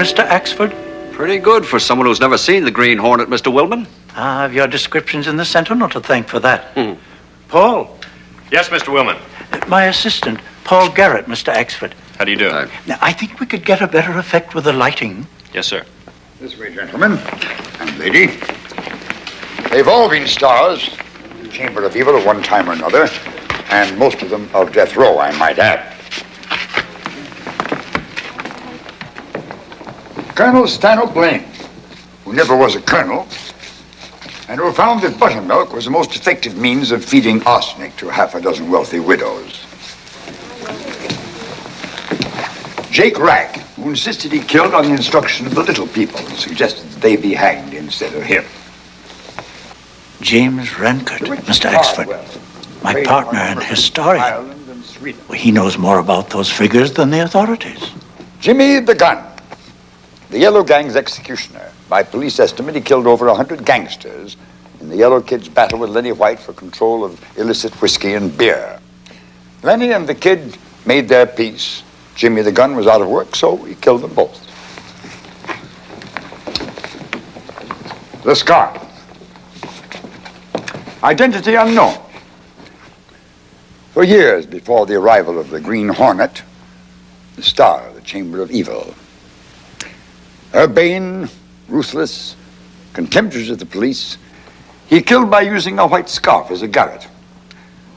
Mr. Axford? Pretty good for someone who's never seen the Green Hornet, Mr. Wilman. I have your descriptions in the Sentinel to thank for that. Paul. Yes, Mr. Wilman. My assistant, Paul Garrett, Mr. Axford. How do you do? Now, I think we could get a better effect with the lighting. Yes, sir. This way, gentlemen and lady. They've all been stars in the Chamber of Evil at one time or another, and most of them of death row, I might add. Colonel Stanhope Lane, who never was a colonel, and who found that buttermilk was the most effective means of feeding arsenic to half a dozen wealthy widows. Jake Ragg, who insisted he killed on the instruction of the little people and suggested that they be hanged instead of him. James Rancott, Mr. Axford, my partner and historian. Well, he knows more about those figures than the authorities. Jimmy the Gun, the Yellow Gang's executioner. By police estimate, he killed over 100 gangsters in the Yellow Kid's battle with Lenny White for control of illicit whiskey and beer. Lenny and the Kid made their peace. Jimmy the Gun was out of work, so he killed them both. The scar. Identity unknown. For years before the arrival of the Green Hornet, the star of the Chamber of Evil. Urbane, ruthless, contemptuous of the police, he killed by using a white scarf as a garrote.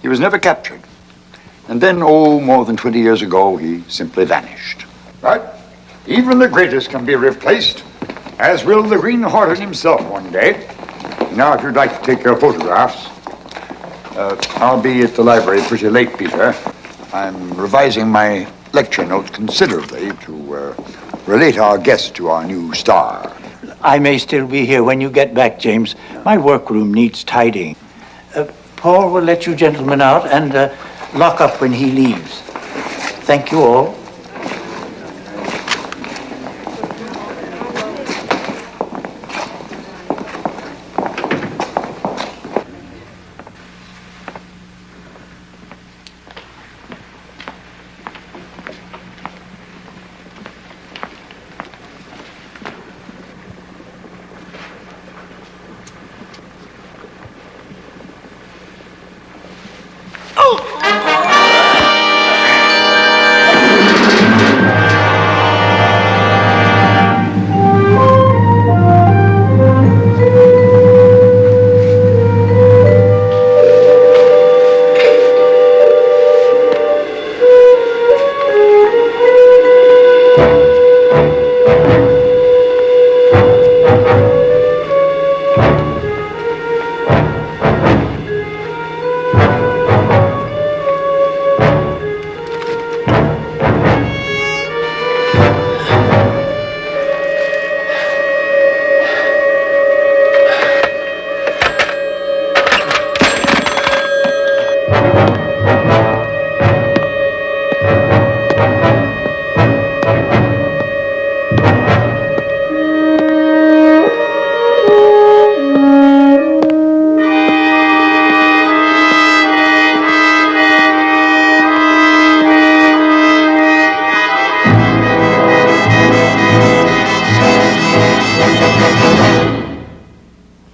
He was never captured. And then, more than 20 years ago, he simply vanished. But even the greatest can be replaced, as will the Green Hornet himself one day. Now, if you'd like to take your photographs, I'll be at the library pretty late, Peter. I'm revising my lecture notes considerably to relate our guest to our new star. I may still be here when you get back, James. My workroom needs tidying. Paul will let you gentlemen out and lock up when he leaves. Thank you all.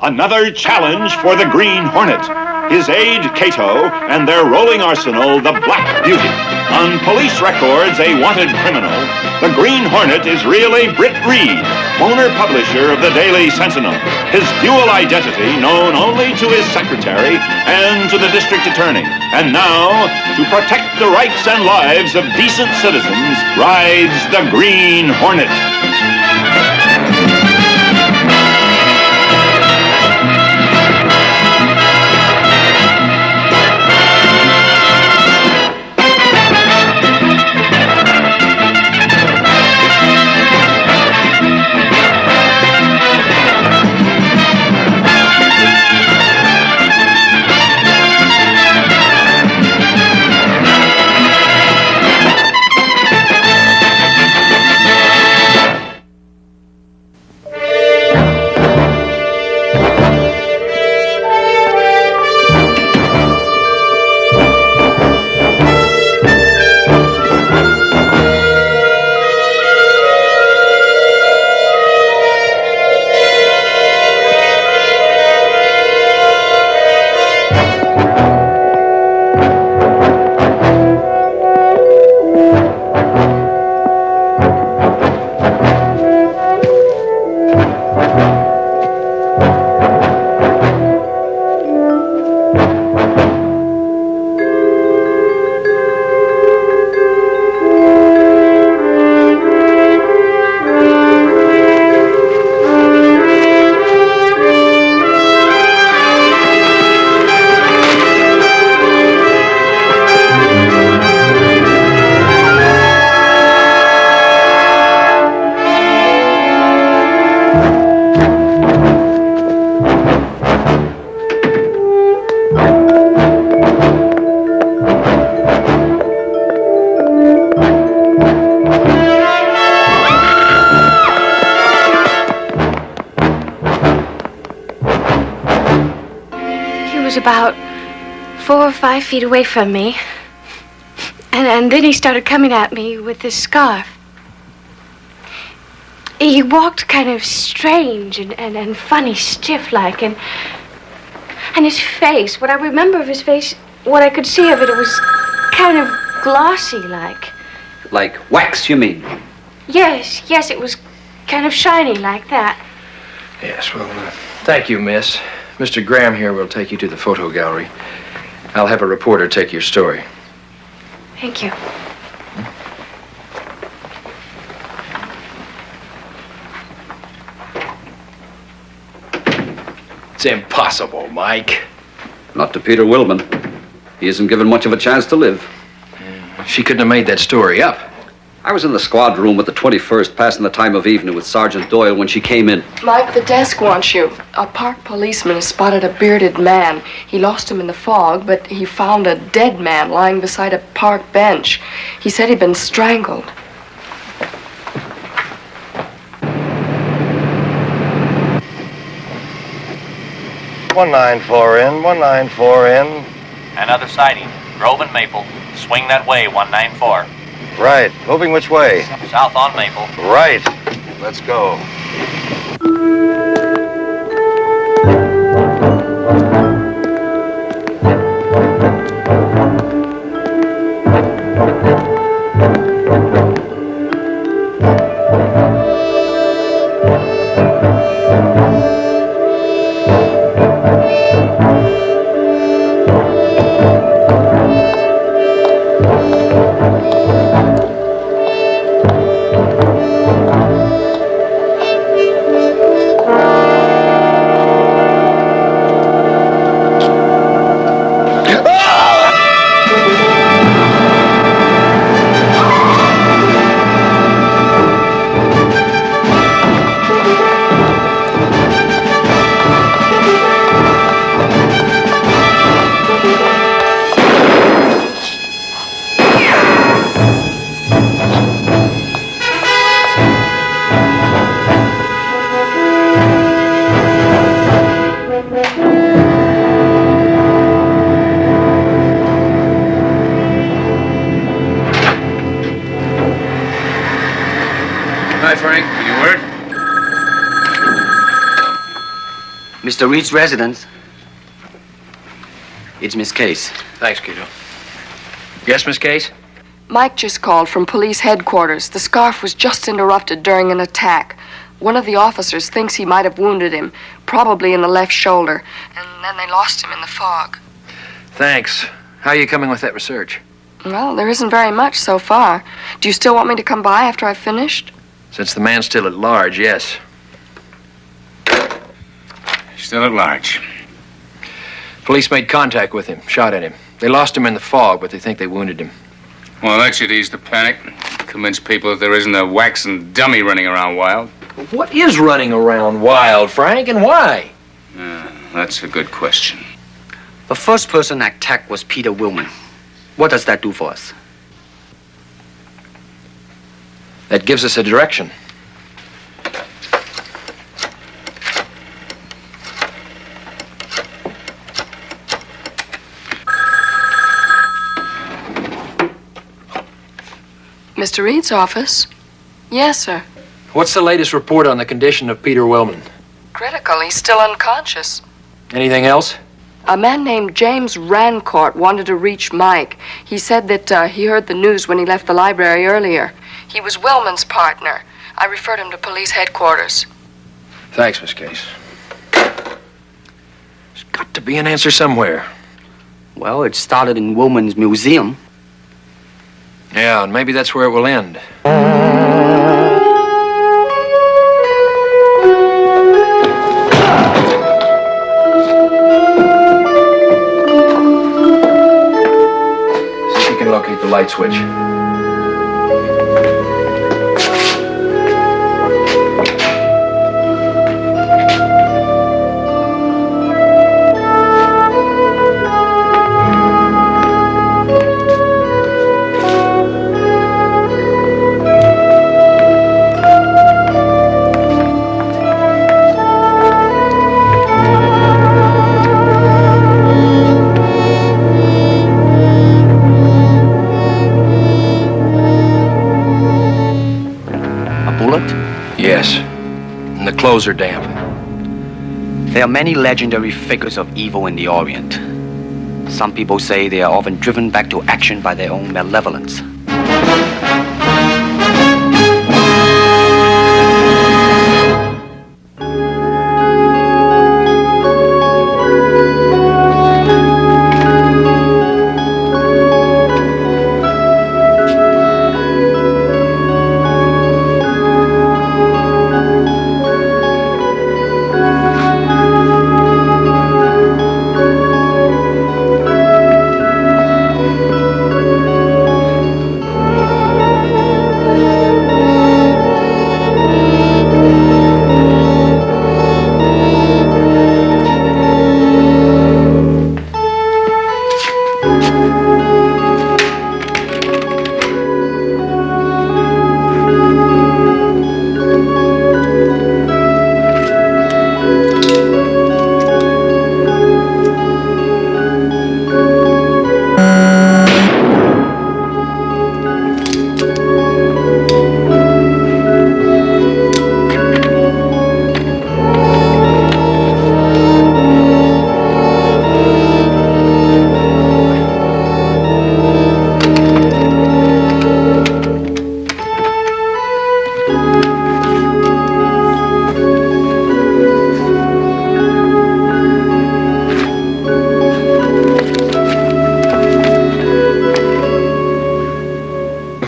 Another challenge for the Green Hornet, his aide Kato, and their rolling arsenal, the Black Beauty. On police records, a wanted criminal, the Green Hornet is really Britt Reid, owner publisher of the Daily Sentinel. His dual identity known only to his secretary and to the district attorney. And now, to protect the rights and lives of decent citizens, rides the Green Hornet. about 4 or 5 feet away from me. And then he started coming at me with this scarf. He walked kind of strange and funny, stiff-like, and his face, what I remember of his face, what I could see of it, it was kind of glossy-like. Like wax, you mean? Yes, it was kind of shiny like that. Yes, well, thank you, miss. Mr. Graham here will take you to the photo gallery. I'll have a reporter take your story. Thank you. It's impossible, Mike. Not to Peter Wilman. He isn't given much of a chance to live. She couldn't have made that story up. I was in the squad room at the 21st, passing the time of evening with Sergeant Doyle when she came in. Mike, the desk wants you. A park policeman has spotted a bearded man. He lost him in the fog, but he found a dead man lying beside a park bench. He said he'd been strangled. "194 in, 194 in." Another sighting. Grove and Maple. Swing that way, 194. Right. Moving which way? South on Maple. Right. Let's go. Mr. Reid's residence. It's Miss Case. Thanks, Kato. Yes, Miss Case? Mike just called from police headquarters. The scarf was just interrupted during an attack. One of the officers thinks he might have wounded him, probably in the left shoulder, and then they lost him in the fog. Thanks. How are you coming with that research? Well, there isn't very much so far. Do you still want me to come by after I've finished? Since the man's still at large, yes. Still at large. Police made contact with him, shot at him. They lost him in the fog, but they think they wounded him. Well, that should ease the panic. Convince people that there isn't a waxen dummy running around wild. What is running around wild, Frank, and why? That's a good question. The first person attacked was Peter Wilman. What does that do for us? That gives us a direction. Mr. Reid's office? Yes, sir. What's the latest report on the condition of Peter Wilman? Critical. He's still unconscious. Anything else? A man named James Rancourt wanted to reach Mike. He said that he heard the news when he left the library earlier. He was Wilman's partner. I referred him to police headquarters. Thanks, Miss Case. There's got to be an answer somewhere. Well, it started in Wilman's museum. Yeah, and maybe that's where it will end. See if you can locate the light switch. clothes are damp. There are many legendary figures of evil in the Orient. Some people say they are often driven back to action by their own malevolence.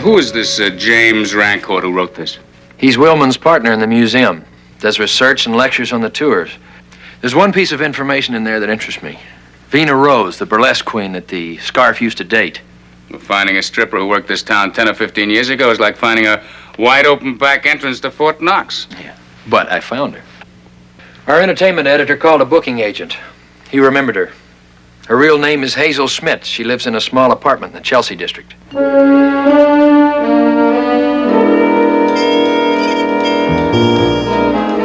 Who is this James Rancourt who wrote this? He's Willman's partner in the museum. Does research and lectures on the tours. There's one piece of information in there that interests me. Vina Rose, the burlesque queen that the Scarf used to date. Well, finding a stripper who worked this town 10 or 15 years ago is like finding a wide-open back entrance to Fort Knox. Yeah, but I found her. Our entertainment editor called a booking agent. He remembered her. Her real name is Hazel Smith. She lives in a small apartment in the Chelsea district.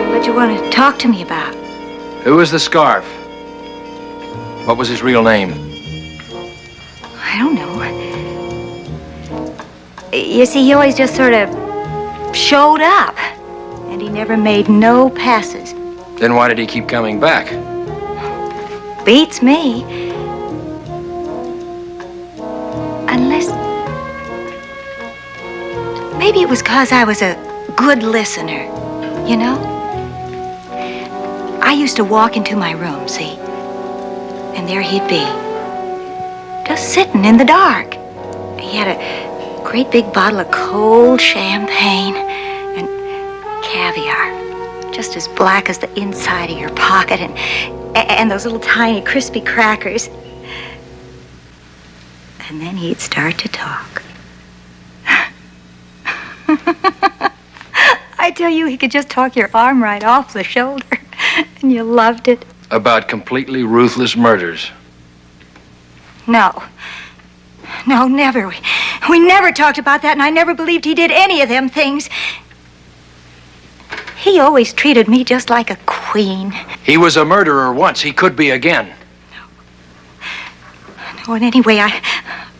What you want to talk to me about? Who is the Scarf? What was his real name? I don't know. You see, he always just sort of showed up, and he never made no passes. Then why did he keep coming back? Beats me. Unless... maybe it was 'cause I was a good listener, you know? I used to walk into my room, see? And there he'd be. Just sitting in the dark. He had a great big bottle of cold champagne and caviar. Just as black as the inside of your pocket, and those little tiny crispy crackers. And then he'd start to talk. I tell you, he could just talk your arm right off the shoulder, and you loved it. About completely ruthless murders. No, never. We never talked about that, and I never believed he did any of them things. He always treated me just like a queen. He was a murderer once. He could be again. No, and anyway,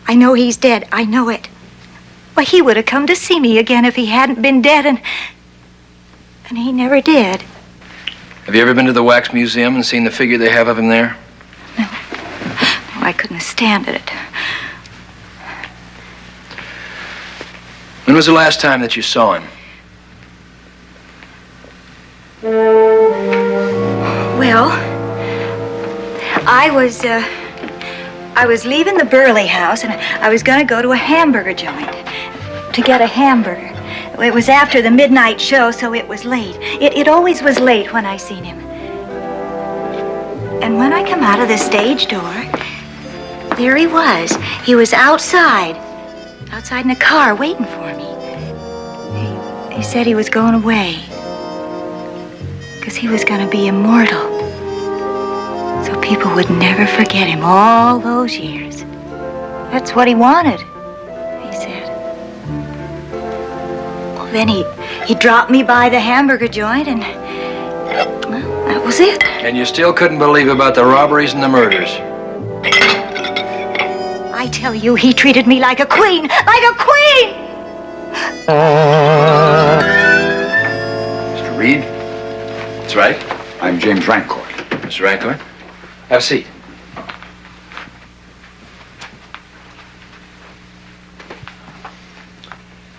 I know he's dead. I know it. Well, he would have come to see me again if he hadn't been dead, and he never did. Have you ever been to the Wax Museum and seen the figure they have of him there? No, I couldn't stand it. When was the last time that you saw him? Well, I was leaving the Burley house, and I was going to go to a hamburger joint to get a hamburger. It was after the midnight show, so it was late. It always was late when I seen him. And when I come out of the stage door, there he was. He was outside in a car waiting for me. He said he was going away. 'Cause he was going to be immortal. So people would never forget him all those years. That's what he wanted, he said. Well, then he dropped me by the hamburger joint, and, well, that was it. And you still couldn't believe about the robberies and the murders? I tell you, he treated me like a queen! Like a queen! Mr. Reid? That's right. I'm James Rancourt. Mr. Rancourt, have a seat.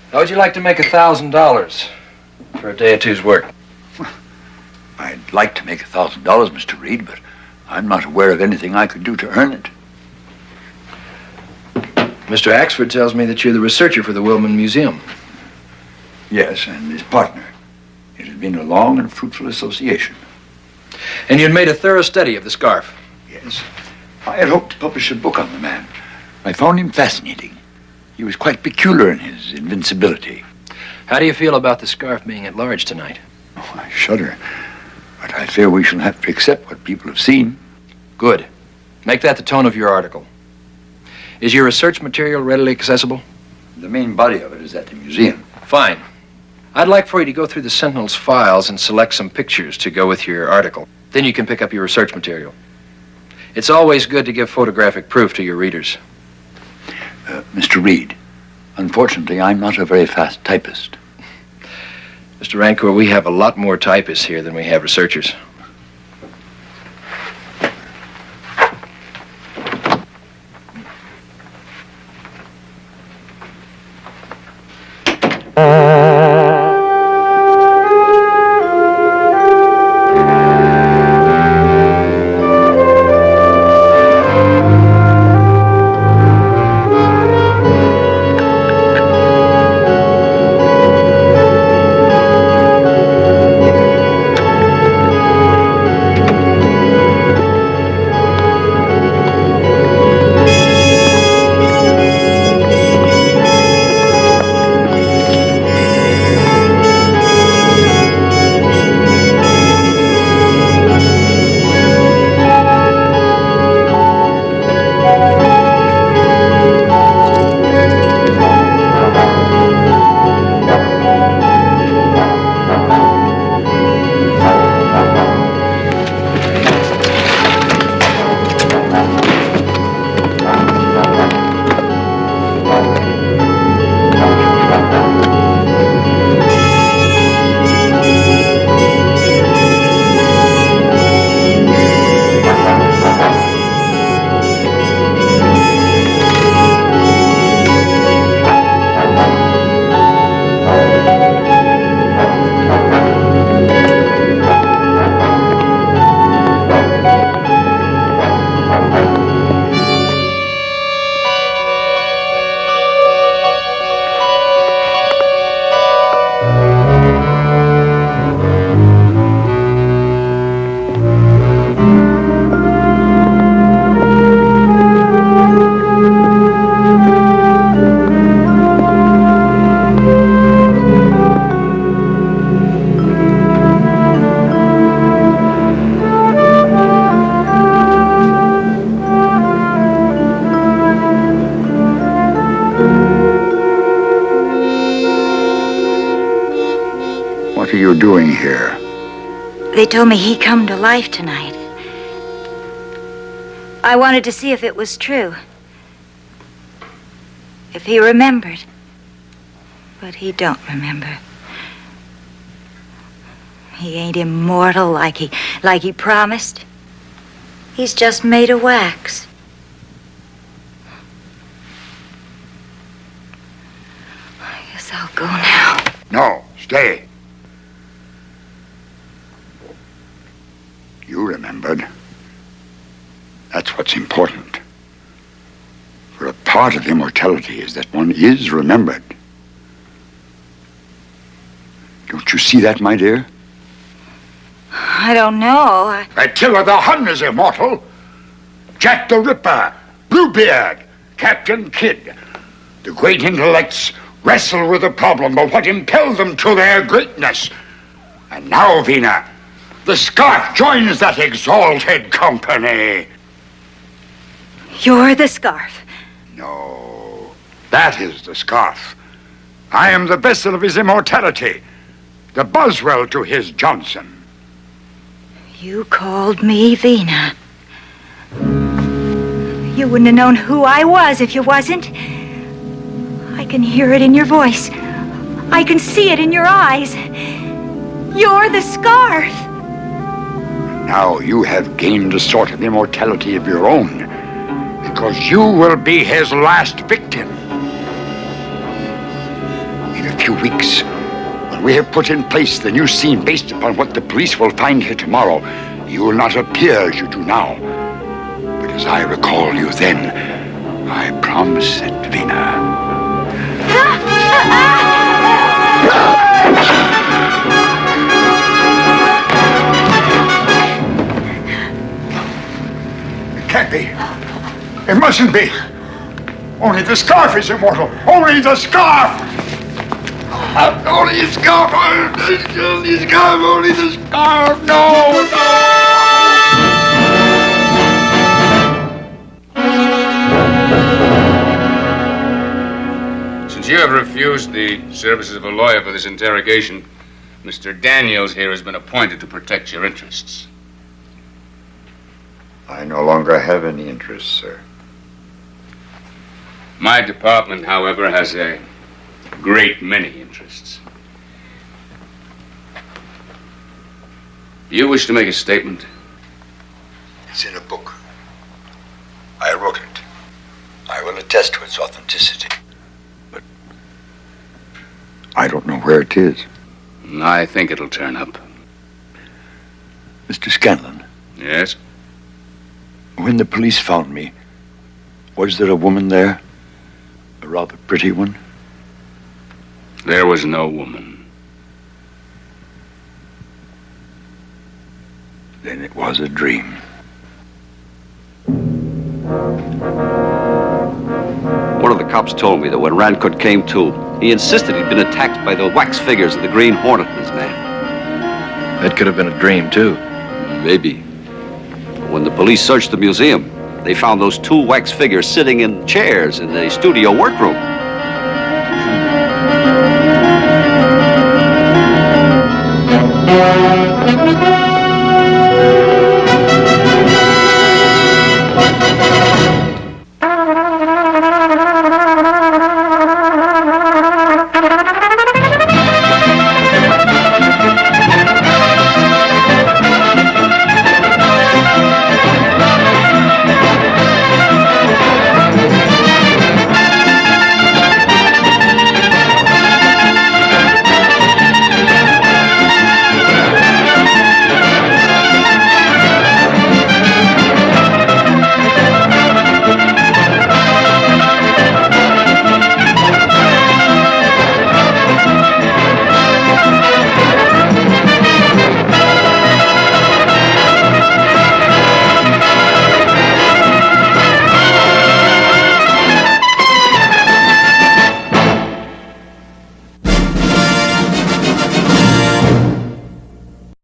How would you like to make $1,000 for a day or two's work? I'd like to make $1,000, Mr. Reid, but I'm not aware of anything I could do to earn it. Mr. Axford tells me that you're the researcher for the Wilman Museum. Yes, and his partner. It has been a long and fruitful association. And you'd made a thorough study of the scarf. Yes. I had hoped to publish a book on the man. I found him fascinating. He was quite peculiar in his invincibility. How do you feel about the scarf being at large tonight? Oh, I shudder. But I fear we shall have to accept what people have seen. Good. Make that the tone of your article. Is your research material readily accessible? The main body of it is at the museum. Fine. I'd like for you to go through the Sentinel's files and select some pictures to go with your article. Then you can pick up your research material. It's always good to give photographic proof to your readers. Mr. Reid, unfortunately, I'm not a very fast typist. Mr. Rancourt, we have a lot more typists here than we have researchers. What are you doing here? They told me he come to life tonight. I wanted to see if it was true. If he remembered. But he don't remember. He ain't immortal like he promised. He's just made of wax. I guess I'll go now. No, stay. You remembered. That's what's important. For a part of immortality is that one is remembered. Don't you see that, my dear? I don't know. Attila the Hun is immortal. Jack the Ripper, Bluebeard, Captain Kidd. The great intellects wrestle with the problem of what impelled them to their greatness. And now, Vina, the scarf joins that exalted company. You're the scarf. No, that is the scarf. I am the vessel of his immortality, the Boswell to his Johnson. You called me Vina. You wouldn't have known who I was if you wasn't. I can hear it in your voice. I can see it in your eyes. You're the scarf. Now you have gained a sort of immortality of your own, because you will be his last victim. In a few weeks, when we have put in place the new scene based upon what the police will find here tomorrow, you will not appear as you do now. But as I recall you then, I promise that Vina... It can't be. It mustn't be. Only the scarf is immortal. Only the scarf! Only the scarf! Only the scarf! Only the scarf! No! Since you have refused the services of a lawyer for this interrogation, Mr. Daniels here has been appointed to protect your interests. I no longer have any interests, sir. My department, however, has a great many interests. Do you wish to make a statement? It's in a book. I wrote it. I will attest to its authenticity. But I don't know where it is. I think it'll turn up. Mr. Scanlon. Yes? When the police found me, was there a woman there? A rather pretty one? There was no woman. Then it was a dream. One of the cops told me that when Rancourt came to, he insisted he'd been attacked by the wax figures of the Green Hornet and his man. That could have been a dream, too. Maybe. When the police searched the museum, they found those two wax figures sitting in chairs in the studio workroom.